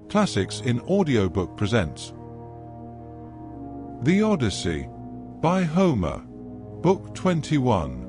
Classics in Audiobook presents The Odyssey by Homer, Book 21.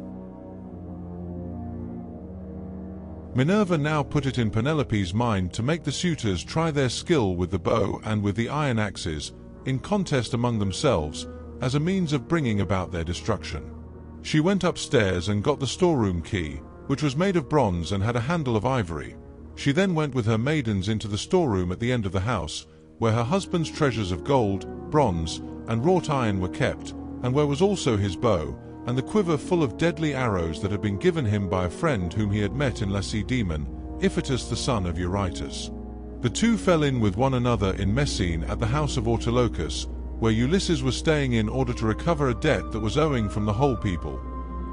Minerva now put it in Penelope's mind to make the suitors try their skill with the bow and with the iron axes, in contest among themselves, as a means of bringing about their destruction. She went upstairs and got the storeroom key, which was made of bronze and had a handle of ivory. She then went with her maidens into the storeroom at the end of the house, where her husband's treasures of gold, bronze, and wrought iron were kept, and where was also his bow, and the quiver full of deadly arrows that had been given him by a friend whom he had met in Lacedaemon, Iphitus the son of Eurytus. The two fell in with one another in Messene at the house of Autolycus, where Ulysses was staying in order to recover a debt that was owing from the whole people.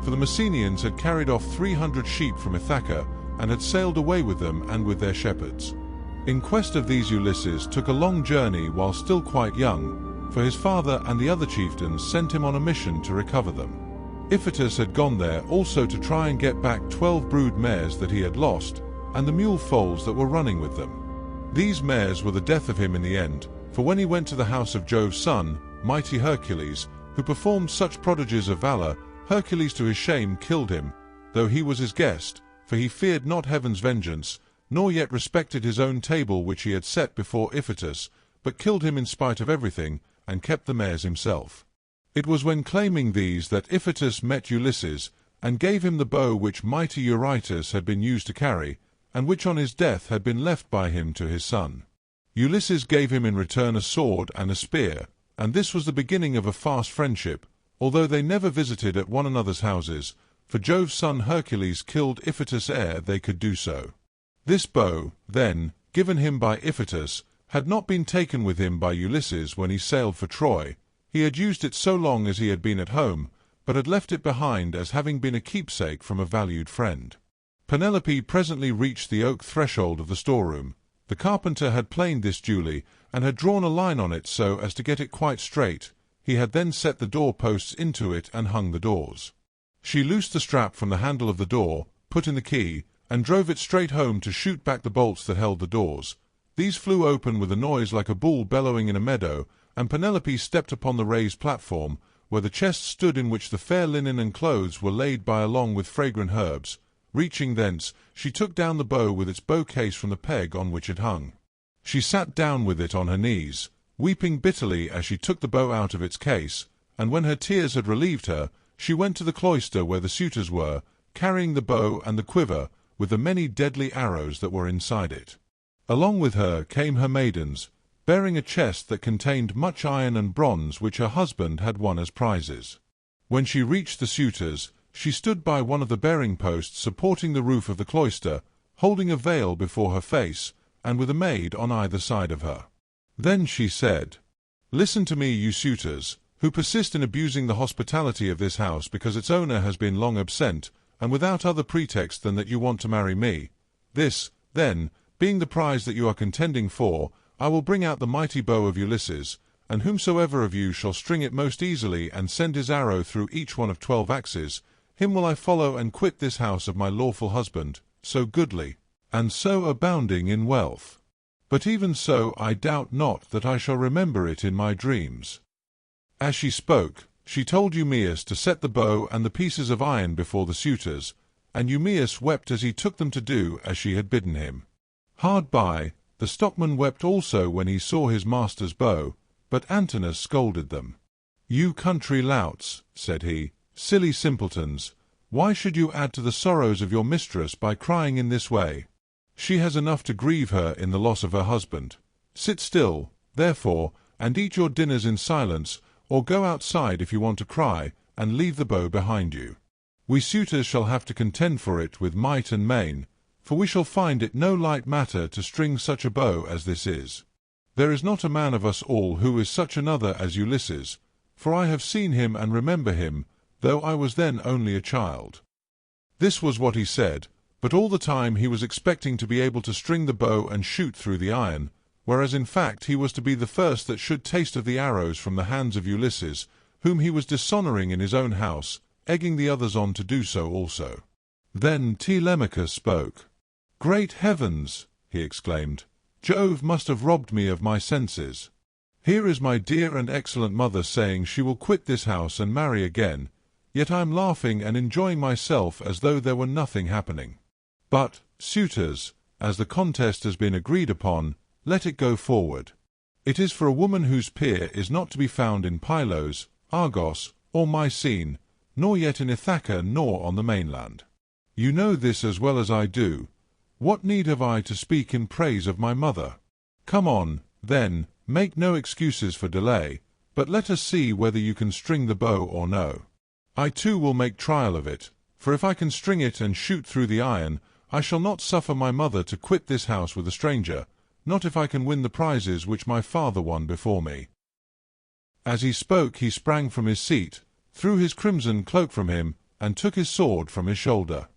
For the Messenians had carried off 300 sheep from Ithaca, and had sailed away with them and with their shepherds. In quest of these Ulysses took a long journey while still quite young, for his father and the other chieftains sent him on a mission to recover them. Iphitus had gone there also to try and get back 12 brood mares that he had lost, and the mule foals that were running with them. These mares were the death of him in the end, for when he went to the house of Jove's son, mighty Hercules, who performed such prodigies of valor, Hercules to his shame killed him, though he was his guest, for he feared not heaven's vengeance, nor yet respected his own table which he had set before Iphitus, but killed him in spite of everything, and kept the mares himself. It was when claiming these that Iphitus met Ulysses, and gave him the bow which mighty Eurytus had been used to carry, and which on his death had been left by him to his son. Ulysses gave him in return a sword and a spear, and this was the beginning of a fast friendship, although they never visited at one another's houses, for Jove's son Hercules killed Iphitus ere they could do so. This bow, then, given him by Iphitus, had not been taken with him by Ulysses when he sailed for Troy. He had used it so long as he had been at home, but had left it behind as having been a keepsake from a valued friend. Penelope presently reached the oak threshold of the storeroom. The carpenter had planed this duly, and had drawn a line on it so as to get it quite straight. He had then set the door-posts into it and hung the doors. She loosed the strap from the handle of the door, put in the key, and drove it straight home to shoot back the bolts that held the doors. These flew open with a noise like a bull bellowing in a meadow, and Penelope stepped upon the raised platform, where the chest stood in which the fair linen and clothes were laid by along with fragrant herbs. Reaching thence, she took down the bow with its bow case from the peg on which it hung. She sat down with it on her knees, weeping bitterly as she took the bow out of its case, and when her tears had relieved her, she went to the cloister where the suitors were, carrying the bow and the quiver, with the many deadly arrows that were inside it. Along with her came her maidens, bearing a chest that contained much iron and bronze which her husband had won as prizes. When she reached the suitors, she stood by one of the bearing posts supporting the roof of the cloister, holding a veil before her face, and with a maid on either side of her. Then she said, "Listen to me, you suitors, who persist in abusing the hospitality of this house because its owner has been long absent, and without other pretext than that you want to marry me. This, then, being the prize that you are contending for, I will bring out the mighty bow of Ulysses, and whomsoever of you shall string it most easily and send his arrow through each one of 12 axes, him will I follow and quit this house of my lawful husband, so goodly, and so abounding in wealth. But even so I doubt not that I shall remember it in my dreams." As she spoke, she told Eumaeus to set the bow and the pieces of iron before the suitors, and Eumaeus wept as he took them to do as she had bidden him. Hard by, the stockman wept also when he saw his master's bow, but Antinous scolded them. "You country louts," said he, "silly simpletons, why should you add to the sorrows of your mistress by crying in this way? She has enough to grieve her in the loss of her husband. Sit still, therefore, and eat your dinners in silence, or go outside if you want to cry, and leave the bow behind you. We suitors shall have to contend for it with might and main, for we shall find it no light matter to string such a bow as this is. There is not a man of us all who is such another as Ulysses, for I have seen him and remember him, though I was then only a child." This was what he said, but all the time he was expecting to be able to string the bow and shoot through the iron, whereas in fact he was to be the first that should taste of the arrows from the hands of Ulysses, whom he was dishonouring in his own house, egging the others on to do so also. Then Telemachus spoke. "Great heavens!" he exclaimed. Jove must have robbed me of my senses. Here is my dear and excellent mother saying she will quit this house and marry again, yet I am laughing and enjoying myself as though there were nothing happening. But, suitors, as the contest has been agreed upon, let it go forward. It is for a woman whose peer is not to be found in Pylos, Argos, or Mycene, nor yet in Ithaca nor on the mainland. You know this as well as I do. What need have I to speak in praise of my mother? Come on, then, make no excuses for delay, but let us see whether you can string the bow or no. I too will make trial of it, for if I can string it and shoot through the iron, I shall not suffer my mother to quit this house with a stranger, not if I can win the prizes which my father won before me." As he spoke he sprang from his seat, threw his crimson cloak from him, and took his sword from his shoulder.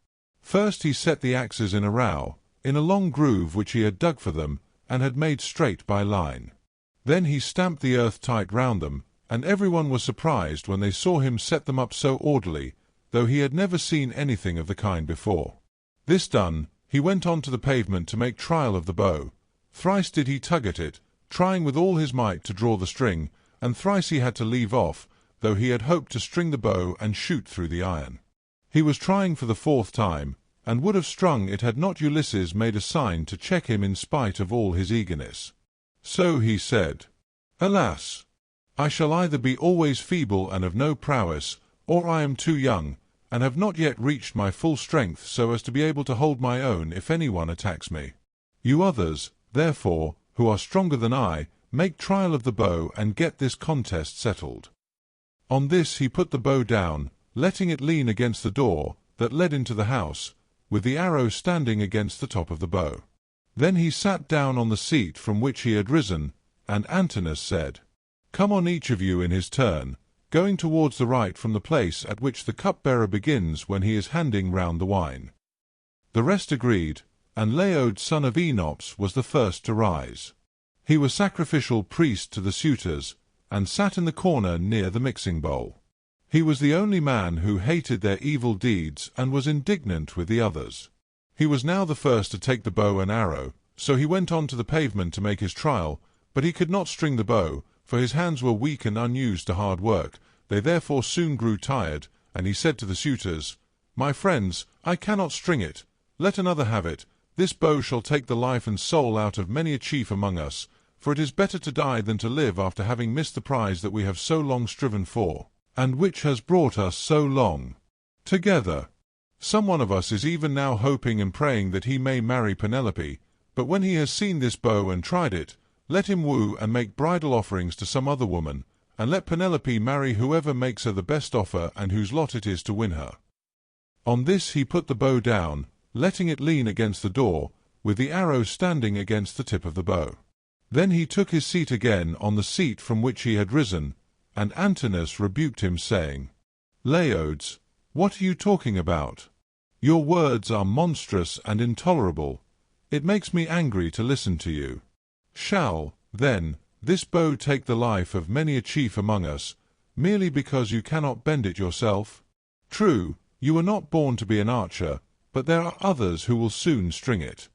First he set the axes in a row, in a long groove which he had dug for them, and had made straight by line. Then he stamped the earth tight round them, and everyone was surprised when they saw him set them up so orderly, though he had never seen anything of the kind before. This done, he went on to the pavement to make trial of the bow. Thrice did he tug at it, trying with all his might to draw the string, and thrice he had to leave off, though he had hoped to string the bow and shoot through the iron. He was trying for the fourth time, and would have strung it had not Ulysses made a sign to check him in spite of all his eagerness. So he said, "Alas! I shall either be always feeble and of no prowess, or I am too young, and have not yet reached my full strength so as to be able to hold my own if anyone attacks me. You others, therefore, who are stronger than I, make trial of the bow and get this contest settled." On this he put the bow down, letting it lean against the door that led into the house, with the arrow standing against the top of the bow. Then he sat down on the seat from which he had risen, and Antinous said, "Come on each of you in his turn, going towards the right from the place at which the cupbearer begins when he is handing round the wine." The rest agreed, and Laod son of Enops was the first to rise. He was sacrificial priest to the suitors, and sat in the corner near the mixing bowl. He was the only man who hated their evil deeds and was indignant with the others. He was now the first to take the bow and arrow, so he went on to the pavement to make his trial, but he could not string the bow, for his hands were weak and unused to hard work. They therefore soon grew tired, and he said to the suitors, "My friends, I cannot string it. Let another have it. This bow shall take the life and soul out of many a chief among us, for it is better to die than to live after having missed the prize that we have so long striven for, and which has brought us so long together. Some one of us is even now hoping and praying that he may marry Penelope, but when he has seen this bow and tried it, let him woo and make bridal offerings to some other woman, and let Penelope marry whoever makes her the best offer and whose lot it is to win her." On this he put the bow down, letting it lean against the door, with the arrow standing against the tip of the bow. Then he took his seat again on the seat from which he had risen, and Antinous rebuked him, saying, "Laodes, what are you talking about? Your words are monstrous and intolerable. It makes me angry to listen to you. Shall, then, this bow take the life of many a chief among us, merely because you cannot bend it yourself? True, you were not born to be an archer, but there are others who will soon string it."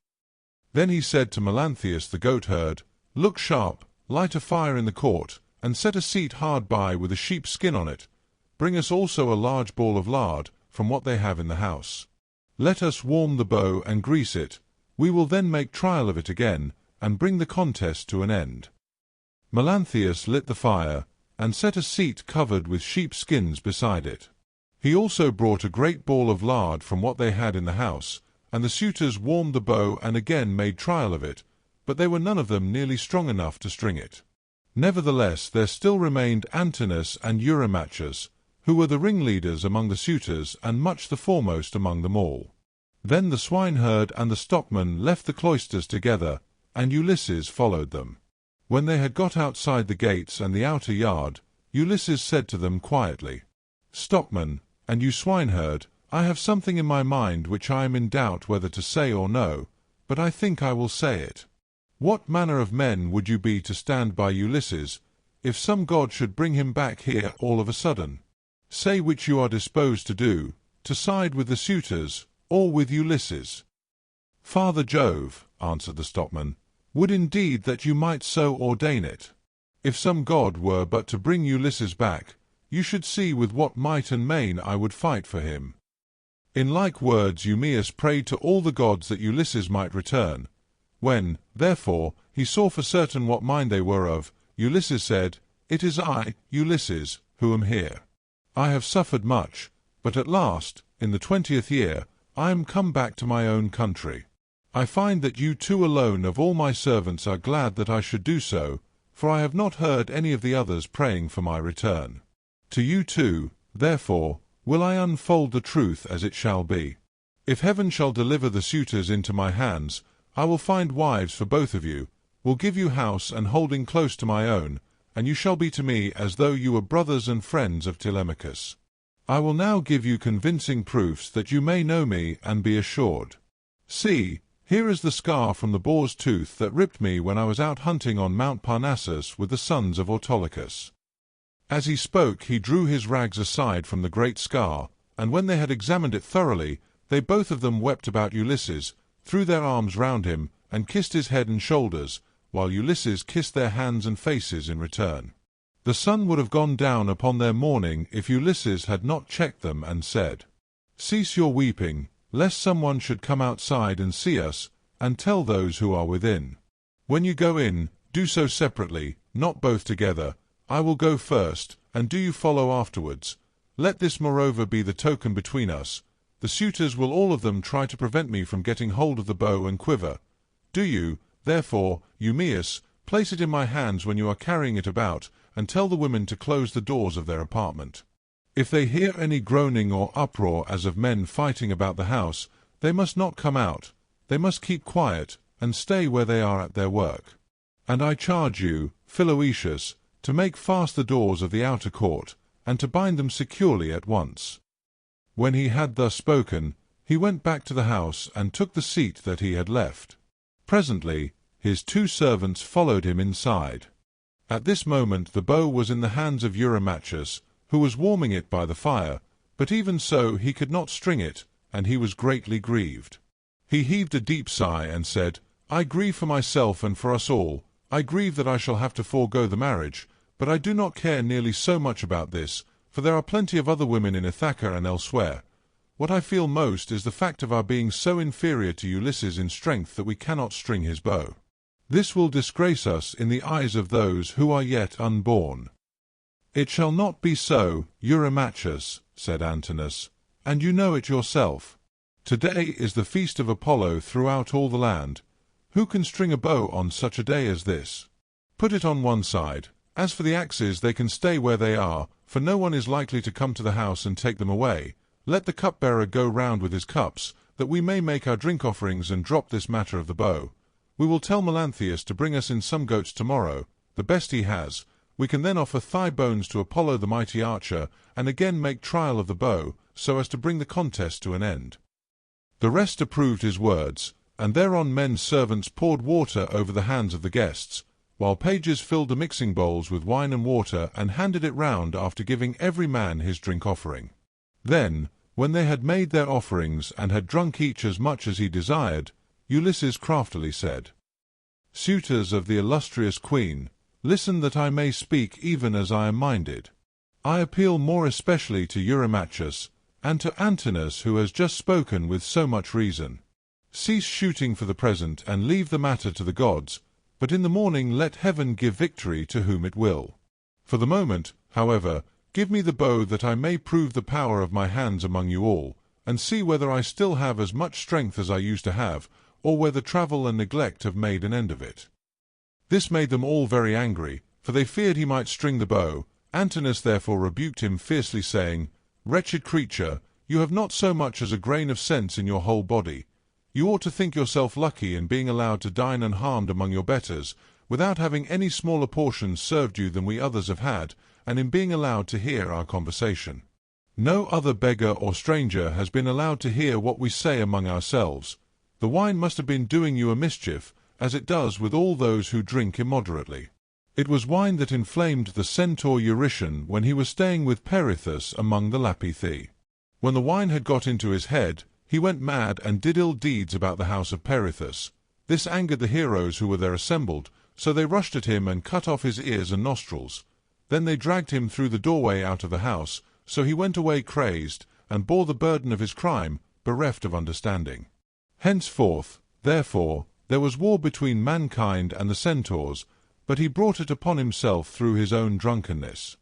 Then he said to Melanthius the goatherd, "Look sharp, light a fire in the court, and set a seat hard by with a sheep's skin on it. Bring us also a large ball of lard, from what they have in the house. Let us warm the bow and grease it. We will then make trial of it again, and bring the contest to an end." Melanthius lit the fire, and set a seat covered with sheep skins beside it. He also brought a great ball of lard from what they had in the house, and the suitors warmed the bow and again made trial of it, but they were none of them nearly strong enough to string it. Nevertheless there still remained Antinous and Eurymachus, who were the ringleaders among the suitors and much the foremost among them all. Then the swineherd and the stockman left the cloisters together, and Ulysses followed them. When they had got outside the gates and the outer yard, Ulysses said to them quietly, "Stockman, and you swineherd, I have something in my mind which I am in doubt whether to say or no, but I think I will say it. What manner of men would you be to stand by Ulysses, if some god should bring him back here all of a sudden? Say which you are disposed to do, to side with the suitors, or with Ulysses." "Father Jove," answered the stockman, Would indeed that you might so ordain it. If some god were but to bring Ulysses back, you should see with what might and main I would fight for him." In like words Eumaeus prayed to all the gods that Ulysses might return. When, therefore, he saw for certain what mind they were of, Ulysses said, "It is I, Ulysses, who am here. I have suffered much, but at last, in the 20th year, I am come back to my own country. I find that you two alone of all my servants are glad that I should do so, for I have not heard any of the others praying for my return. To you two, therefore, will I unfold the truth as it shall be. If heaven shall deliver the suitors into my hands, I will find wives for both of you, will give you house and holding close to my own, and you shall be to me as though you were brothers and friends of Telemachus. I will now give you convincing proofs that you may know me and be assured. See, here is the scar from the boar's tooth that ripped me when I was out hunting on Mount Parnassus with the sons of Autolycus." As he spoke he drew his rags aside from the great scar, and when they had examined it thoroughly, they both of them wept about Ulysses, threw their arms round him, and kissed his head and shoulders, while Ulysses kissed their hands and faces in return. The sun would have gone down upon their mourning if Ulysses had not checked them and said, "Cease your weeping, lest someone should come outside and see us, and tell those who are within. When you go in, do so separately, not both together. I will go first, and do you follow afterwards. Let this moreover be the token between us. The suitors will all of them try to prevent me from getting hold of the bow and quiver. Do you, therefore, Eumaeus, place it in my hands when you are carrying it about, and tell the women to close the doors of their apartment. If they hear any groaning or uproar as of men fighting about the house, they must not come out. They must keep quiet, and stay where they are at their work. And I charge you, Philoetius, to make fast the doors of the outer court, and to bind them securely at once." When he had thus spoken, he went back to the house and took the seat that he had left. Presently, his two servants followed him inside. At this moment the bow was in the hands of Eurymachus, who was warming it by the fire, but even so he could not string it, and he was greatly grieved. He heaved a deep sigh and said, "I grieve for myself and for us all. I grieve that I shall have to forego the marriage, but I do not care nearly so much about this, for there are plenty of other women in Ithaca and elsewhere. What I feel most is the fact of our being so inferior to Ulysses in strength that we cannot string his bow. This will disgrace us in the eyes of those who are yet unborn." "It shall not be so, Eurymachus," said Antinous, "and you know it yourself. Today is the feast of Apollo throughout all the land. Who can string a bow on such a day as this? Put it on one side. As for the axes, they can stay where they are, for no one is likely to come to the house and take them away. Let the cupbearer go round with his cups, that we may make our drink offerings and drop this matter of the bow. We will tell Melanthius to bring us in some goats tomorrow, the best he has. We can then offer thigh bones to Apollo the mighty archer, and again make trial of the bow, so as to bring the contest to an end." The rest approved his words, and thereon men's servants poured water over the hands of the guests, while pages filled the mixing bowls with wine and water and handed it round after giving every man his drink offering. Then, when they had made their offerings and had drunk each as much as he desired, Ulysses craftily said, "Suitors of the illustrious queen, listen that I may speak even as I am minded. I appeal more especially to Eurymachus, and to Antinous who has just spoken with so much reason. Cease shooting for the present and leave the matter to the gods, but in the morning let heaven give victory to whom it will. For the moment, however, give me the bow that I may prove the power of my hands among you all, and see whether I still have as much strength as I used to have, or whether travel and neglect have made an end of it." This made them all very angry, for they feared he might string the bow. Antinous therefore rebuked him fiercely, saying, "Wretched creature, you have not so much as a grain of sense in your whole body. You ought to think yourself lucky in being allowed to dine unharmed among your betters, without having any smaller portions served you than we others have had, and in being allowed to hear our conversation. No other beggar or stranger has been allowed to hear what we say among ourselves. The wine must have been doing you a mischief, as it does with all those who drink immoderately. It was wine that inflamed the centaur Eurytion when he was staying with Perithous among the Lapithae. When the wine had got into his head, he went mad and did ill deeds about the house of Perithous. This angered the heroes who were there assembled, so they rushed at him and cut off his ears and nostrils. Then they dragged him through the doorway out of the house, so he went away crazed, and bore the burden of his crime, bereft of understanding. Henceforth, therefore, there was war between mankind and the centaurs, but he brought it upon himself through his own drunkenness.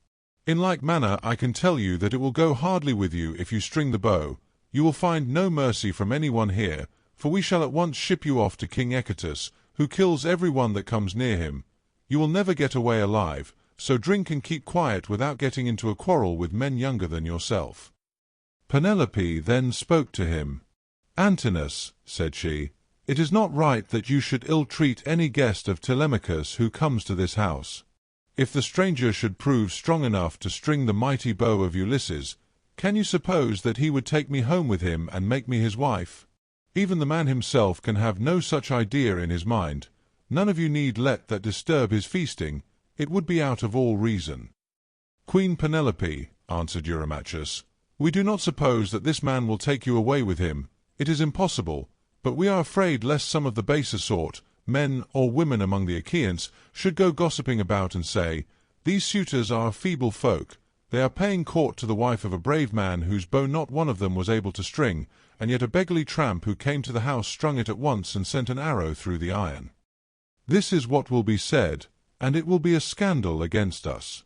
In like manner I can tell you that it will go hardly with you if you string the bow. You will find no mercy from anyone here, for we shall at once ship you off to King Echetus, who kills every one that comes near him. You will never get away alive, so drink and keep quiet without getting into a quarrel with men younger than yourself." Penelope then spoke to him. "Antinous," said she, "it is not right that you should ill-treat any guest of Telemachus who comes to this house. If the stranger should prove strong enough to string the mighty bow of Ulysses, can you suppose that he would take me home with him and make me his wife? Even the man himself can have no such idea in his mind. None of you need let that disturb his feasting. It would be out of all reason." "Queen Penelope," answered Eurymachus, "we do not suppose that this man will take you away with him. It is impossible, but we are afraid lest some of the baser sort, men or women among the Achaeans, should go gossiping about and say, 'These suitors are feeble folk. They are paying court to the wife of a brave man whose bow not one of them was able to string, and yet a beggarly tramp who came to the house strung it at once and sent an arrow through the iron.' This is what will be said, and it will be a scandal against us."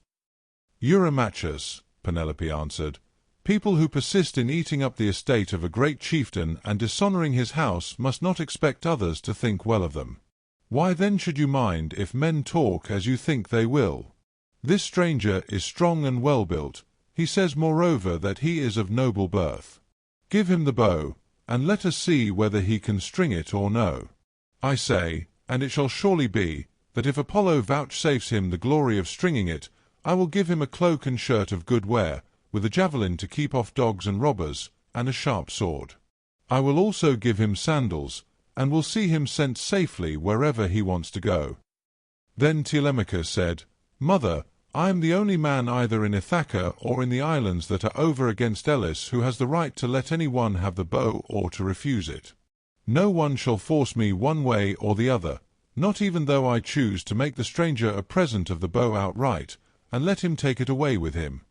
"Eurymachus," Penelope answered, "people who persist in eating up the estate of a great chieftain and dishonoring his house must not expect others to think well of them. Why then should you mind if men talk as you think they will? This stranger is strong and well-built. He says moreover that he is of noble birth. Give him the bow, and let us see whether he can string it or no. I say, and it shall surely be, that if Apollo vouchsafes him the glory of stringing it, I will give him a cloak and shirt of good wear, with a javelin to keep off dogs and robbers, and a sharp sword. I will also give him sandals, and will see him sent safely wherever he wants to go." Then Telemachus said, "Mother, I am the only man either in Ithaca or in the islands that are over against Elis who has the right to let any one have the bow or to refuse it. No one shall force me one way or the other, not even though I choose to make the stranger a present of the bow outright, and let him take it away with him.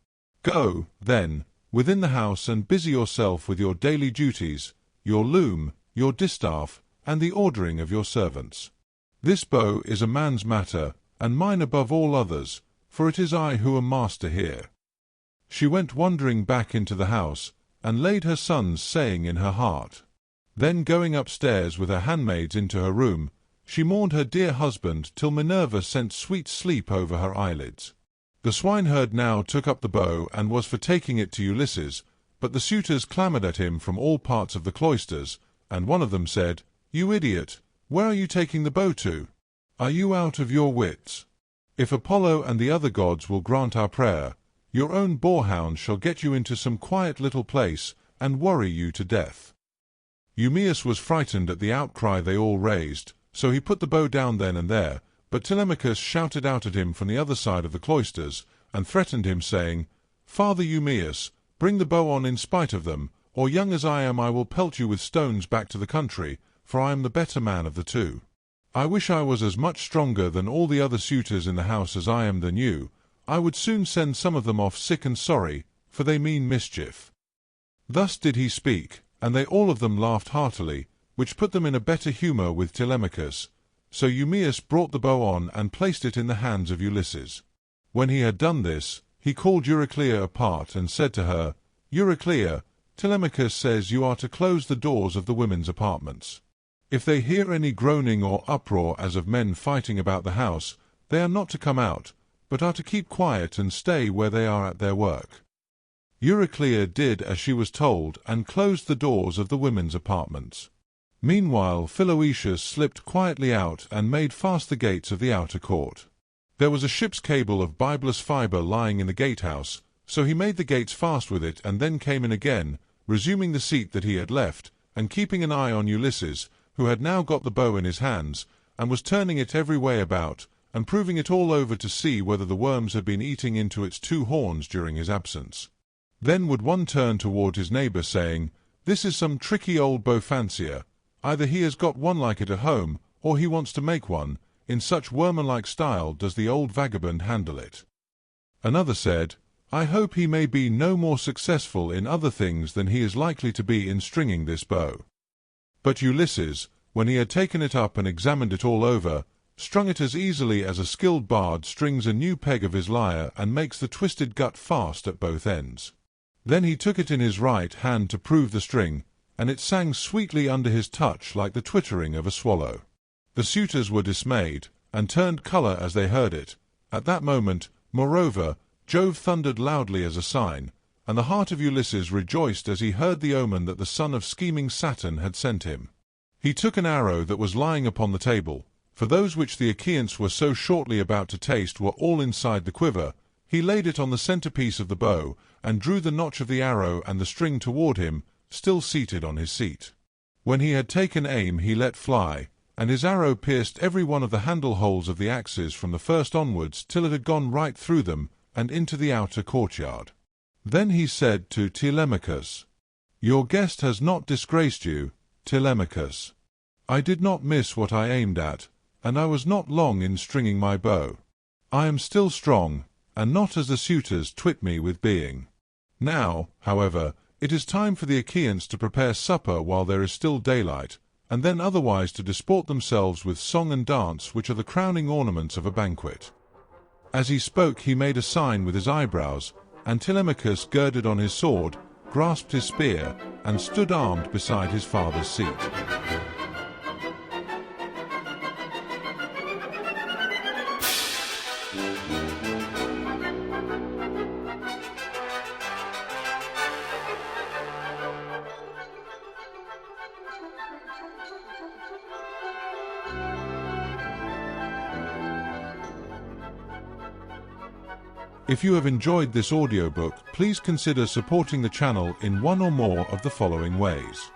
Go, then, within the house and busy yourself with your daily duties, your loom, your distaff, and the ordering of your servants. This bow is a man's matter, and mine above all others, for it is I who am master here." She went wandering back into the house, and laid her son's saying in her heart. Then going upstairs with her handmaids into her room, she mourned her dear husband till Minerva sent sweet sleep over her eyelids. The swineherd now took up the bow and was for taking it to Ulysses, but the suitors clamoured at him from all parts of the cloisters, and one of them said, "You idiot, where are you taking the bow to? Are you out of your wits? If Apollo and the other gods will grant our prayer, your own boarhound shall get you into some quiet little place and worry you to death." Eumaeus was frightened at the outcry they all raised, so he put the bow down then and there, but Telemachus shouted out at him from the other side of the cloisters, and threatened him, saying, "Father Eumaeus, bring the bow on in spite of them, or young as I am I will pelt you with stones back to the country, for I am the better man of the two. I wish I was as much stronger than all the other suitors in the house as I am than you. I would soon send some of them off sick and sorry, for they mean mischief." Thus did he speak, and they all of them laughed heartily, which put them in a better humour with Telemachus. So Eumaeus brought the bow on and placed it in the hands of Ulysses. When he had done this, he called Euryclea apart and said to her, "Euryclea, Telemachus says you are to close the doors of the women's apartments. If they hear any groaning or uproar as of men fighting about the house, they are not to come out, but are to keep quiet and stay where they are at their work." Euryclea did as she was told and closed the doors of the women's apartments. Meanwhile Philoetius slipped quietly out and made fast the gates of the outer court. There was a ship's cable of bibelous fibre lying in the gatehouse, so he made the gates fast with it and then came in again, resuming the seat that he had left, and keeping an eye on Ulysses, who had now got the bow in his hands, and was turning it every way about, and proving it all over to see whether the worms had been eating into its two horns during his absence. Then would one turn toward his neighbour, saying, "This is some tricky old bow fancier. Either he has got one like it at home, or he wants to make one, in such workmanlike style does the old vagabond handle it. Another said, I hope he may be no more successful in other things than he is likely to be in stringing this bow. But Ulysses, when he had taken it up and examined it all over, strung it as easily as a skilled bard strings a new peg of his lyre and makes the twisted gut fast at both ends. Then he took it in his right hand to prove the string, and it sang sweetly under his touch like the twittering of a swallow. The suitors were dismayed, and turned colour as they heard it. At that moment, moreover, Jove thundered loudly as a sign, and the heart of Ulysses rejoiced as he heard the omen that the son of scheming Saturn had sent him. He took an arrow that was lying upon the table, for those which the Achaeans were so shortly about to taste were all inside the quiver. He laid it on the centrepiece of the bow, and drew the notch of the arrow and the string toward him, still seated on his seat. When he had taken aim he let fly, and his arrow pierced every one of the handle holes of the axes from the first onwards till it had gone right through them, and into the outer courtyard. Then he said to Telemachus, Your guest has not disgraced you, Telemachus. I did not miss what I aimed at, and I was not long in stringing my bow. I am still strong, and not as the suitors twit me with being. Now, however, it is time for the Achaeans to prepare supper while there is still daylight, and then otherwise to disport themselves with song and dance, which are the crowning ornaments of a banquet. As he spoke he made a sign with his eyebrows, and Telemachus girded on his sword, grasped his spear, and stood armed beside his father's seat. If you have enjoyed this audiobook, please consider supporting the channel in one or more of the following ways.